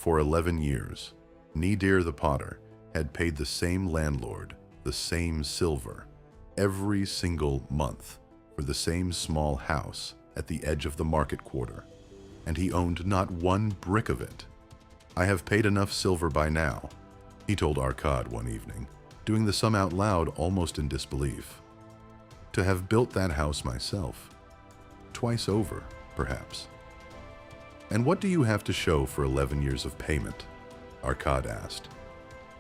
For 11 years, Nedir the potter had paid the same landlord the same silver every single month for the same small house at the edge of the market quarter, and he owned not one brick of it. "I have paid enough silver by now," he told Arkad one evening, doing the sum out loud almost in disbelief. "To have built that house myself. Twice over, perhaps." "And what do you have to show for 11 years of payment?" Arkad asked.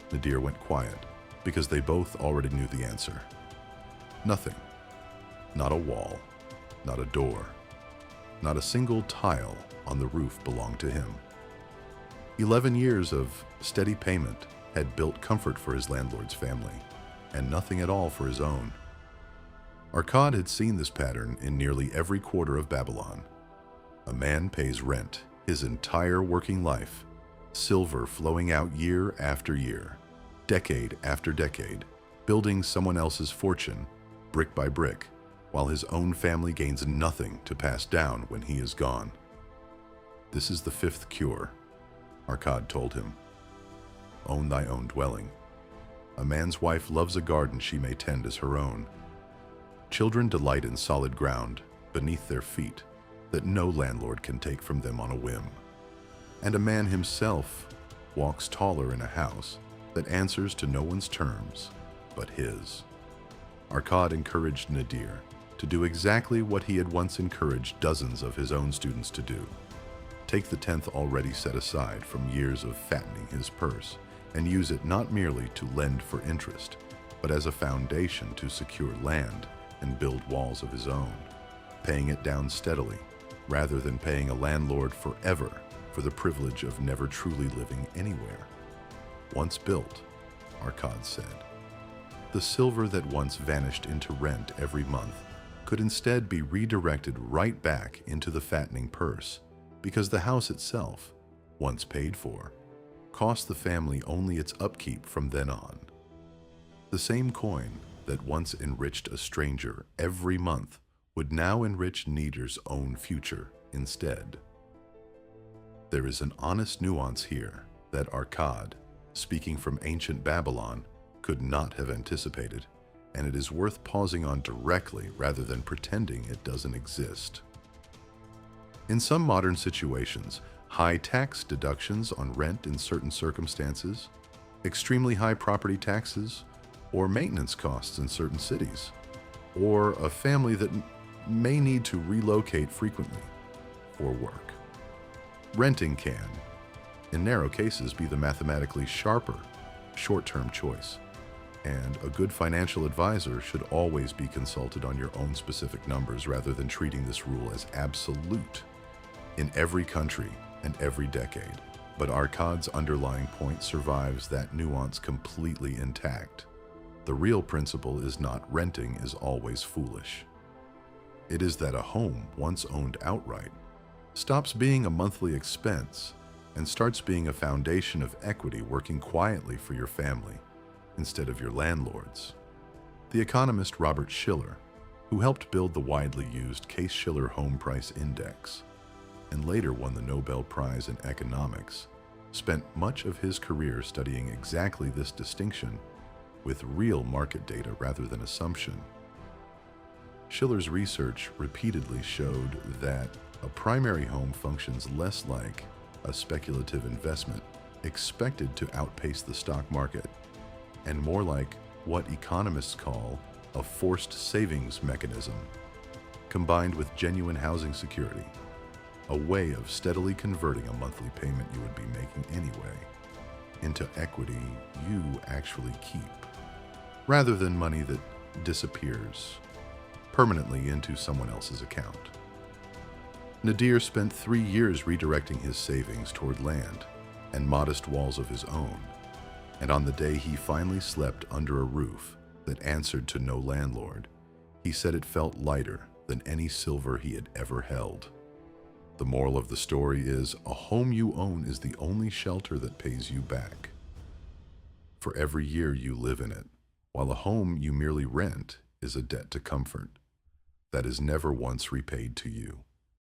Nedir went quiet, because they both already knew the answer. Nothing. Not a wall, not a door, not a single tile on the roof belonged to him. 11 years of steady payment had built comfort for his landlord's family, and nothing at all for his own. Arkad had seen this pattern in nearly every quarter of Babylon. A man pays rent his entire working life, silver flowing out year after year, decade after decade, building someone else's fortune, brick by brick, while his own family gains nothing to pass down when he is gone. "This is the fifth cure," Arkad told him. "Own thy own dwelling. A man's wife loves a garden she may tend as her own. Children delight in solid ground beneath their feet that no landlord can take from them on a whim. And a man himself walks taller in a house that answers to no one's terms but his." Arkad encouraged Nedir to do exactly what he had once encouraged dozens of his own students to do. Take the 10th already set aside from years of fattening his purse and use it not merely to lend for interest, but as a foundation to secure land and build walls of his own, paying it down steadily rather than paying a landlord forever for the privilege of never truly living anywhere. "Once built," Arkad said, "the silver that once vanished into rent every month could instead be redirected right back into the fattening purse, because the house itself, once paid for, cost the family only its upkeep from then on. The same coin that once enriched a stranger every month would now enrich Nedir's own future instead." There is an honest nuance here that Arkad, speaking from ancient Babylon, could not have anticipated, and it is worth pausing on directly rather than pretending it doesn't exist. In some modern situations, high tax deductions on rent in certain circumstances, extremely high property taxes, or maintenance costs in certain cities, or a family that may need to relocate frequently for work. Renting can, in narrow cases, be the mathematically sharper, short-term choice, and a good financial advisor should always be consulted on your own specific numbers rather than treating this rule as absolute in every country and every decade. But Arkad's underlying point survives that nuance completely intact. The real principle is not renting is always foolish. It is that a home once owned outright stops being a monthly expense and starts being a foundation of equity working quietly for your family instead of your landlord's. The economist Robert Shiller, who helped build the widely used Case-Shiller Home Price Index and later won the Nobel Prize in economics, spent much of his career studying exactly this distinction with real market data rather than assumption. Shiller's research repeatedly showed that a primary home functions less like a speculative investment expected to outpace the stock market and more like what economists call a forced savings mechanism, combined with genuine housing security, a way of steadily converting a monthly payment you would be making anyway into equity you actually keep, rather than money that disappears permanently into someone else's account. Nedir spent 3 years redirecting his savings toward land and modest walls of his own, and on the day he finally slept under a roof that answered to no landlord, he said it felt lighter than any silver he had ever held. The moral of the story is, a home you own is the only shelter that pays you back for every year you live in it, while a home you merely rent is a debt to comfort that is never once repaid to you.